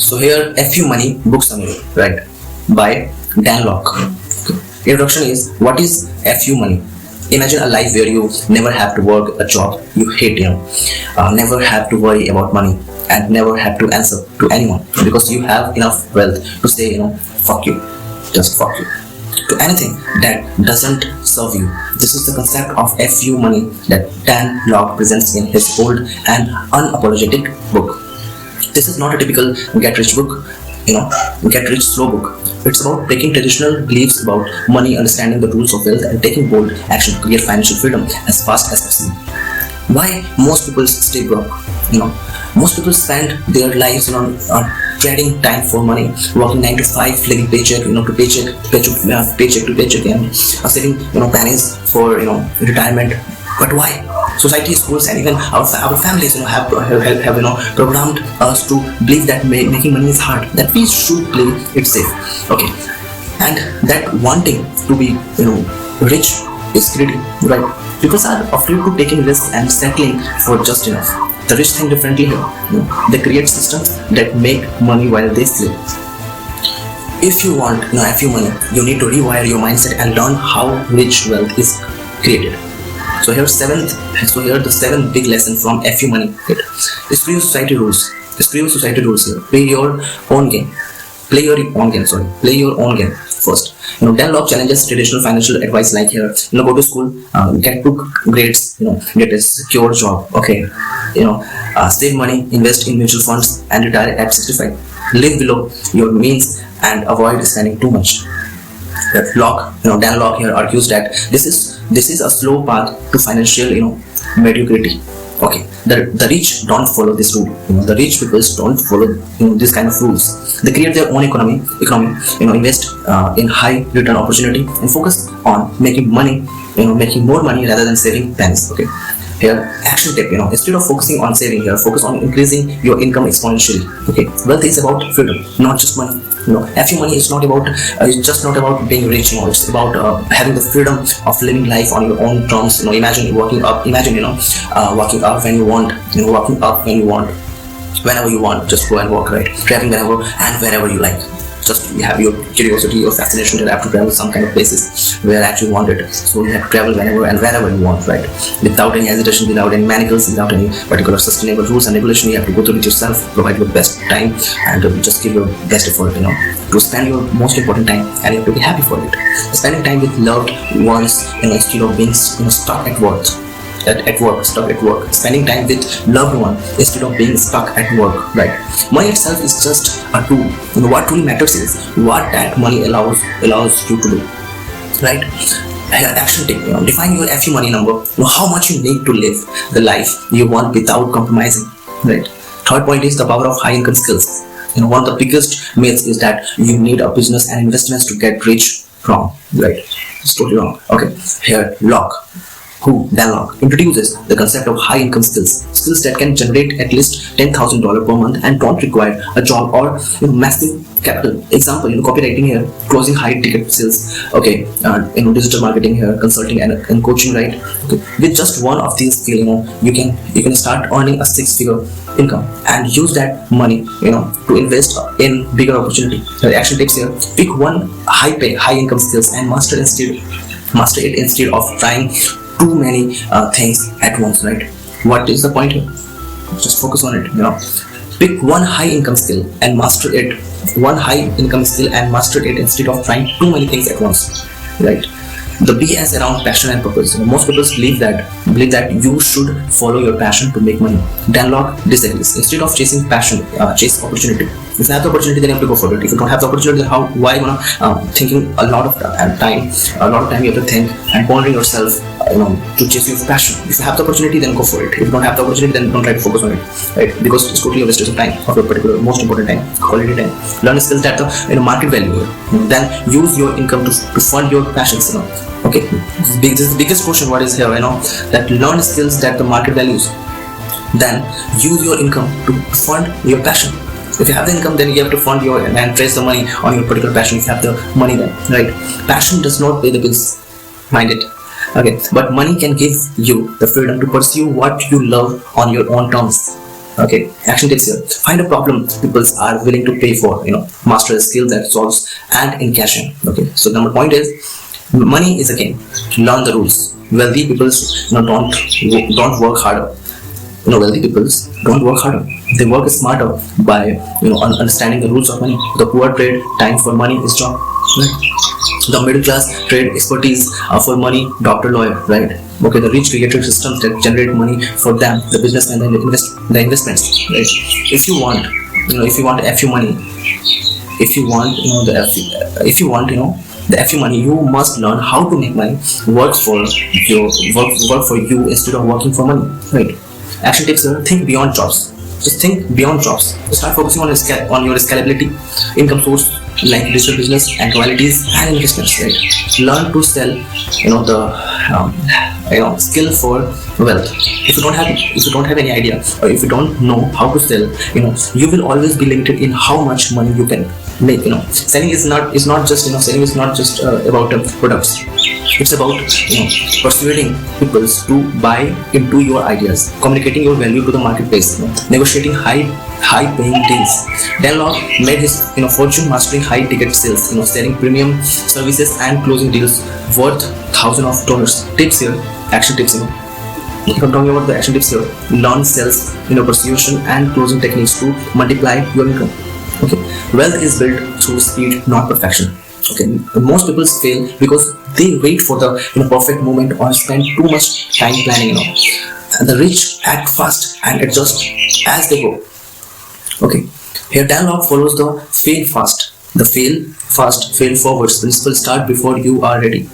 So here a few money book summary, right, by Dan Lok. Introduction is, what is a few money? Imagine a life where you never have to work a job you hate, never have to worry about money, and never have to answer to anyone because you have enough wealth to say, fuck you, just fuck you, to anything that doesn't serve you. This is the concept of a few money that Dan Lok presents in his bold and unapologetic book. This is not a typical get rich book, get rich slow book. It's about breaking traditional beliefs about money, understanding the rules of wealth, and taking bold action to create financial freedom as fast as possible. Why most people stay broke? Most people spend their lives on trading time for money, working 9 to 5, living paycheck to paycheck to paycheck, and saving pennies for retirement. But why? Society, schools, and even our families have programmed us to believe that making money is hard, that we should play it safe, okay, and that wanting to be rich is greedy, right? People are afraid to taking risks and settling for just enough. The rich think differently here. They create systems that make money while they sleep. If you want a few money, you need to rewire your mindset and learn how rich wealth is created. So here the 7 big lessons from a few money. Disprove society rules. Here. Play your own game. Play your own game first. Dan Lok challenges traditional financial advice like here. Go to school, get good grades, get a secure job. Okay. Save money, invest in mutual funds, and retire at 65. Live below your means and avoid spending too much. Dan Lok here argues that this is a slow path to financial mediocrity. Okay, the rich don't follow this rule. The rich people don't follow this kind of rules. They create their own economy. Invest in high return opportunity and focus on making money. Making more money rather than saving pennies. Okay. Here, action tip, instead of focusing on saving here, focus on increasing your income exponentially. Okay, wealth is about freedom, not just money. A few money is just not about being rich. It's about having the freedom of living life on your own terms. Imagine waking up when you want. Waking up when you want, whenever you want. Just go and walk, right? Traveling whenever and wherever you like. Just you have your curiosity, your fascination to have to travel some kind of places where actually you want it. So you have to travel whenever and wherever you want, right? Without any hesitation, without any manacles, without any particular sustainable rules and regulation. You have to go through it yourself, provide your best time, and just give your best effort, to spend your most important time, and you have to be happy for it. Spending time with loved ones, instead of being stuck at work. Stuck at work. Spending time with loved one instead of being stuck at work, right? Money itself is just a tool. What truly matters is what that money allows you to do, right? Action tip, define your FU money number. How much you need to live the life you want without compromising, right? Third point is the power of high income skills. One of the biggest myths is that you need a business and investments to get rich. Wrong, right? It's totally wrong. Okay, here Dan Lok introduces the concept of high income skills that can generate at least $10,000 per month and don't require a job or massive capital. Example, copywriting here, closing high ticket sales, okay, digital marketing here, consulting and coaching, right? Okay. With just one of these skills, you can start earning a 6-figure income and use that money to invest in bigger opportunity. The action tips here: pick one high income skills and master it instead of trying too many things at once, right? What is the point here? Just focus on it. Pick one high income skill and master it. Instead of trying too many things at once, right? The BS around passion and purpose. Most people believe that you should follow your passion to make money. Dan Lok disagrees. Instead of chasing passion, chase opportunity. If you have the opportunity, then you have to go for it. If you don't have the opportunity, then why thinking a lot of time you have to think and pondering yourself to chase your passion. If you have the opportunity, then go for it. If you don't have the opportunity, then don't try to focus on it, right? Because it's totally a waste of time, of your particular most important time, quality time. Learn skills that the market value. Then use your income to fund your passions. Okay, this is the biggest question. What is here? That learn skills that the market values. Then use your income to fund your passion. If you have the income, then you have to fund and trace the money on your particular passion. If you have the money, then right. Passion does not pay the bills. Mind it. Okay, but money can give you the freedom to pursue what you love on your own terms. Okay, action tips here. Find a problem people are willing to pay for. Master a skill that solves and in cash in. Okay, so number point is money is a game. Learn the rules. Wealthy people don't work harder. Wealthy people don't work harder. They work smarter by understanding the rules of money. The poor trade time for money is job. Right? The middle class trade expertise for money, doctor, lawyer. Right? Okay. The rich created systems that generate money for them. The businessmen, the investments. Right? If you want, if you want FU money, if you want, if you want, the FU money, you must learn how to make money work for you instead of working for money. Right? Action tips here. Think beyond jobs. Just think beyond jobs. Start focusing on your scalability, income source like digital business and royalties and investments. Right? Learn to sell. The skill for wealth. If you don't have any idea, or if you don't know how to sell, you will always be limited in how much money you can make. Selling is not just about products. It's about persuading people to buy into your ideas, communicating your value to the marketplace, negotiating high paying deals. Dan Lok made his fortune mastering high ticket sales, selling premium services and closing deals worth thousands of dollars. Tips here, action tips. If I'm talking about the action tips here, learn sales, persuasion and closing techniques to multiply your income. Okay, wealth is built through speed, not perfection. Okay, most people fail because they wait for the perfect moment or spend too much time planning. And the rich act fast and adjust as they go. Okay, here Dan Lok follows the fail fast, the fail fast, fail forwards principle. Start before you are ready.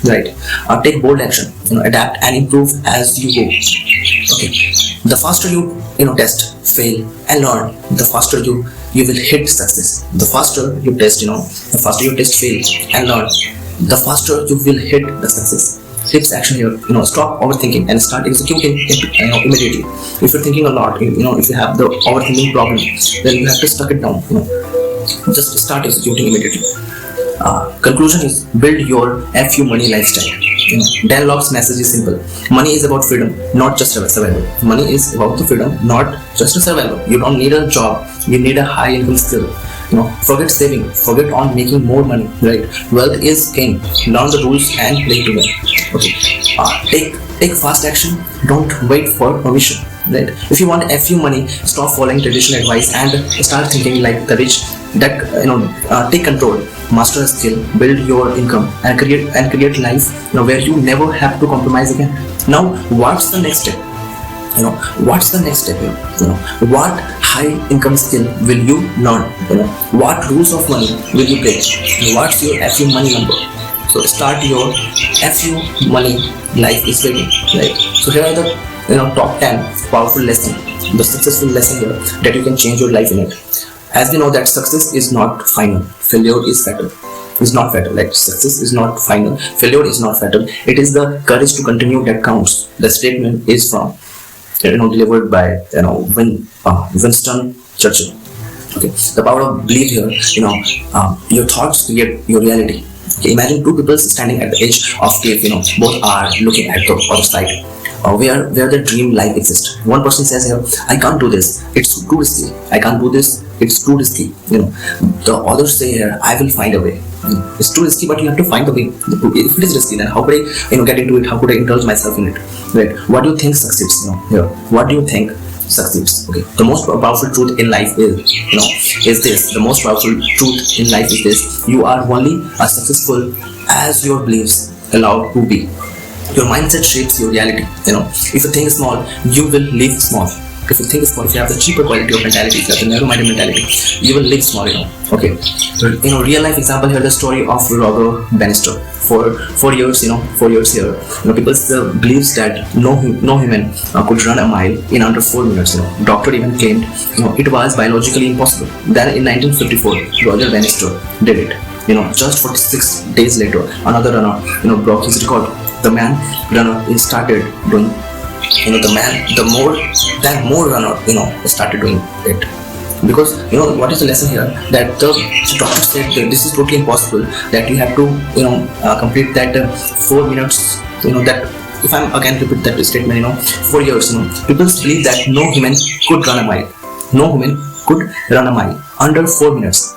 Right? Take bold action. Adapt and improve as you go. Okay, the faster you test, fail and learn, the faster you will hit success. The faster you test, fail and learn, the faster you will hit the success. Tips action here, stop overthinking and start executing immediately. If you're thinking a lot, if you have the overthinking problem, then you have to stuck it down. Just start executing immediately. Conclusion is build your FU money lifestyle. Dan Lok's message is simple. Money is about freedom, not just survival. Money is about the freedom, not just a survival. You don't need a job. You need a high income skill. Forget saving. Forget on making more money. Right? Wealth is game. Learn the rules and play to win. Okay. Take fast action. Don't wait for permission. Right? If you want FU money, stop following traditional advice and start thinking like the rich. Take control, master a skill, build your income, and create life where you never have to compromise again. Now, what's the next step? What's the next step here? What high income skill will you learn? What rules of money will you break? What's your FU money number? So start your FU money life is ready. Right? So here are the top 10 powerful lessons, the successful lesson here that you can change your life in it. As we know that success is not final, failure is fatal. It's not fatal. Like success is not final, failure is not fatal. It is the courage to continue that counts. The statement is from delivered by Winston Churchill. Okay, the power of belief here. Your thoughts create your reality. Okay, imagine two people standing at the edge of cave. Both are looking at the other side. Where the dream life exists. One person says here, I can't do this, it's too risky. I can't do this, it's too risky. The others say here, I will find a way. It's too risky, but you have to find a way. If it is risky, then how could I get into it? How could I indulge myself in it? Right? What do you think succeeds? Here, what do you think succeeds? Okay, the most powerful truth in life is this. The most powerful truth in life is this: you are only as successful as your beliefs allow to be. Your mindset shapes your reality. If you think small, you will live small. If you think small, if you have the cheaper quality of mentality, if you have the narrow-minded mentality, you will live small. Okay. So, real life example here, the story of Roger Bannister. For 4 years, 4 years here, people believes that no human could run a mile in under 4 minutes. Doctor even claimed, it was biologically impossible. Then in 1954, Roger Bannister did it. Just 46 days later, another runner, broke his record. The man runner started doing, more runner, started doing it. Because what is the lesson here? That the doctor said that this is totally impossible. That you have to complete that 4 minutes. That if I'm again repeat that statement, for years, people believe that no human could run a mile. No human could run a mile under 4 minutes.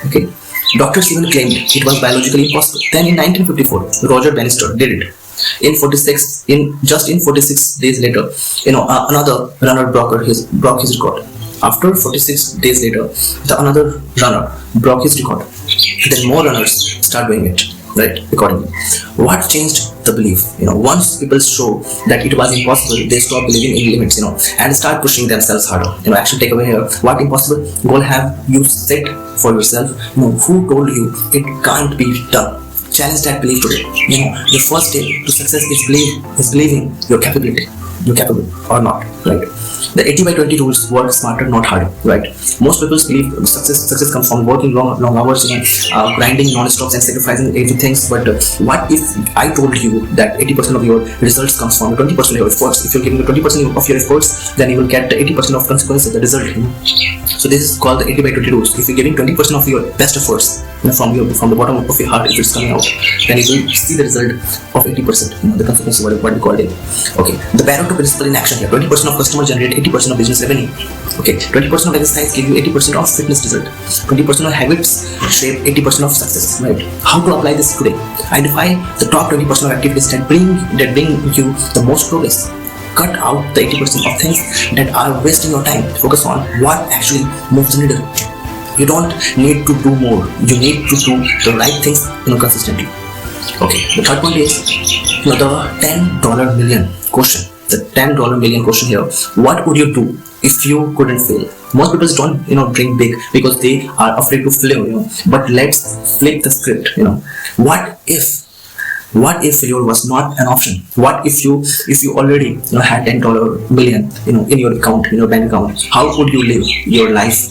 Okay. Doctors even claimed it was biologically impossible. Then in 1954, Roger Bannister did it. In 46 days later, another runner broke his record. After 46 days later, another runner broke his record. Then more runners start doing it, right? Accordingly, what changed the belief? Once people show that it was impossible, they stop believing in limits, and start pushing themselves harder. Action takeaway here: what impossible goal have you set for yourself? Who told you it can't be done? Challenge that belief today. The first step to success is believing your capability. You're capable or not, right? The 80/20 rules: work smarter, not harder, right? Most people believe success comes from working long hours, grinding non-stop and sacrificing everything. But what if I told you that 80% of your results comes from 20% of your efforts? If you're giving 20% of your efforts, then you will get 80% of consequences, the result. So this is called the 80/20 rules. If you're giving 20% of your best efforts from the bottom of your heart, if it's coming out, then you will see the result of 80%. The consequences, what we call it. Okay, the Pareto principle in action here: 20% of customers generate 80% of business revenue. Okay, 20% of exercise give you 80% of fitness result. 20% of habits shape 80% of success. Right? How to apply this today? Identify the top 20% of activities that bring you the most progress. Cut out the 80% of things that are wasting your time. Focus on what actually moves the needle. You don't need to do more. You need to do the right things consistently. Okay, the third point is the $10 million question. The $10 million question here: what would you do if you couldn't fail? Most people don't dream big because they are afraid to fail. But let's flip the script. What if failure was not an option? What if you already had $10 million in your account, in your bank account? How would you live your life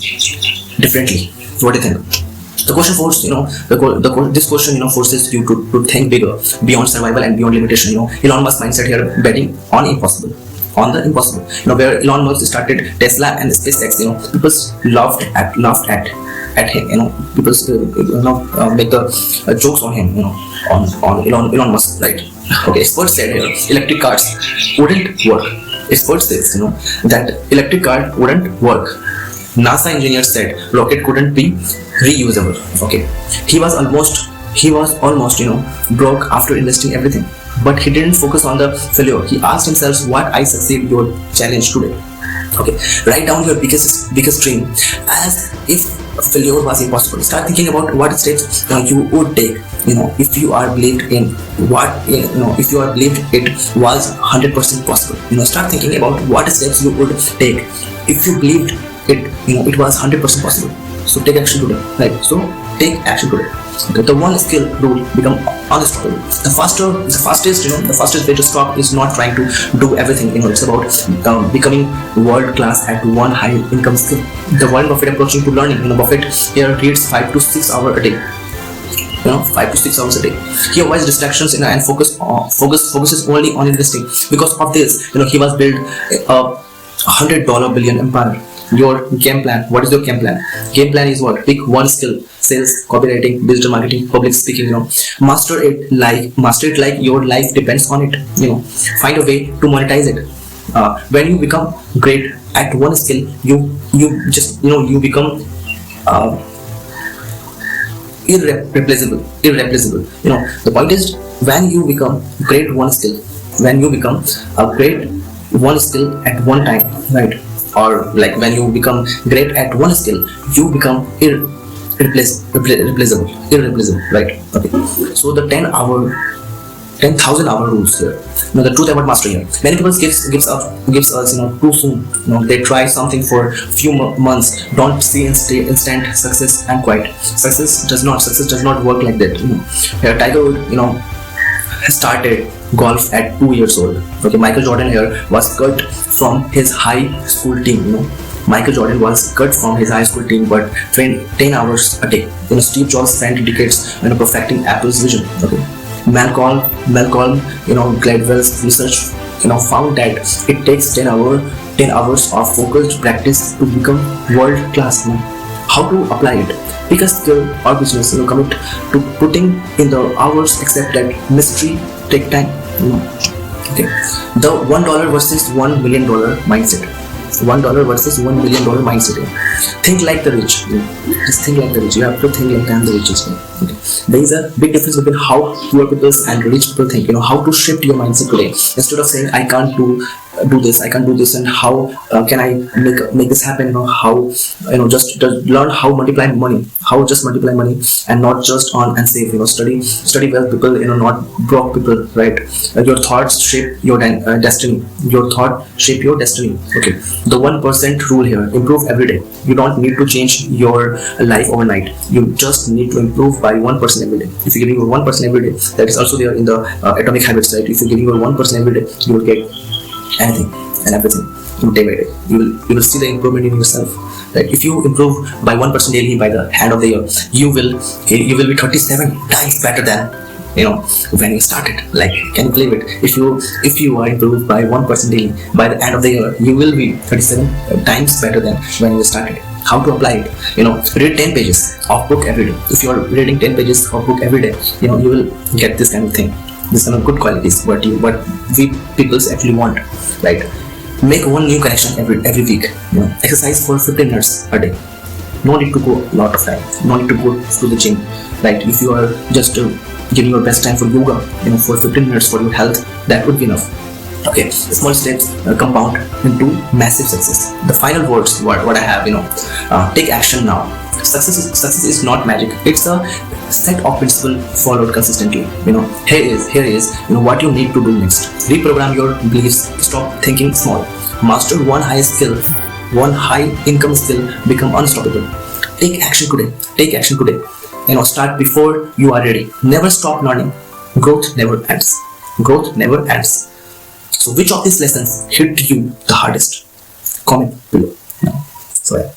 differently? What do you think? The question forces, this question forces you to think bigger, beyond survival and beyond limitation. Elon Musk mindset here: betting on the impossible. Where Elon Musk started Tesla and SpaceX, people laughed at him. People make the jokes on him. On Elon Musk, right? Okay, experts said here electric cars wouldn't work. Experts says that electric car wouldn't work. NASA engineers said rocket couldn't be reusable. Okay, he was almost broke after investing everything, but he didn't focus on the failure. He asked himself, what I succeed your challenge today. Okay, write down your biggest dream as if failure was impossible. Start thinking about what steps you would take. If you are believed in if you are believed it was 100% possible. Start thinking about what steps you would take if you believed it was 100% possible. So take action today, right? So take action today. Okay, the one skill rule become unstoppable. The fastest way to stop is not trying to do everything. It's about becoming world class at one high income skill. The Warren Buffett approaching to learning. Buffett here reads 5 to 6 hours a day. 5 to 6 hours a day. He avoids distractions and focuses only on investing. Because of this, he was built a $100 billion empire. Your game plan. What is your game plan? Game plan is what? Pick one skill: sales, copywriting, digital marketing, public speaking. Master it like your life depends on it. Find a way to monetize it. When you become great at one skill, you become irreplaceable. The point is, when you become great one skill, when you become a great one skill at one time, right? Or like when you become great at one skill, you become irreplaceable, right? Okay. So the 10,000 hour rules here. The truth about mastery here. Many people gives us too soon. They try something for few months, don't see instant success and quit. Success does not work like that. Here Tiger Woods, started golf at 2 years old. Okay, Michael Jordan here was cut from his high school team. Michael Jordan was cut from his high school team, but trained 10 hours a day. Steve Jobs spent decades perfecting Apple's vision. Okay, Malcolm Gladwell's research found that it takes 10 hours of focused practice to become world class. How to apply it? Pick a skill or business, commit to putting in the hours, accept that mystery take time. Okay, the $1 versus $1 million mindset. $1 versus $1 million mindset. Think like the rich. Just think like the rich. You have to think like I'm the richest. Okay. There is a big difference between how poor people and rich people think. How to shift your mindset today. Instead of saying I can't do this, I can't do this, and how can I make this happen? How just learn how multiply money, how just multiply money, and not just on and save. Study well people. Not broke people, right? Your thoughts shape your destiny. Your thought shape your destiny. Okay. The 1% rule here: improve every day. You don't need to change your life overnight. You just need to improve by 1% every day. If you're giving your 1% every day, that is also there in the Atomic Habits, right? If you're giving your 1% every day, you will get anything and everything day by day. You will see the improvement in yourself. Right? If you improve by 1% daily by the end of the year, you will be 37 times better than when you started. Like, can you believe it? If you are improved by 1% daily by the end of the year, you will be 37 times better than when you started. How to apply it? Read 10 pages of book every day. If you are reading 10 pages of book every day, you will get this kind of thing, this kind of good qualities, what we people actually want, right? Make one new connection every week. Exercise for 15 minutes a day. No need to go a lot of time. No need to go to the gym, right? If you are just giving your best time for yoga, for 15 minutes for your health, that would be enough. Okay, small steps compound into massive success. The final words, what I have, take action now. Success is not magic. It's a set of principles followed consistently. Here is what you need to do next. Reprogram your beliefs. Stop thinking small. Master one high skill, one high income skill. Become unstoppable. Take action today. Take action today. Start before you are ready. Never stop learning. Growth never ends. Growth never ends. So which of these lessons hit you the hardest? Comment below. So yeah.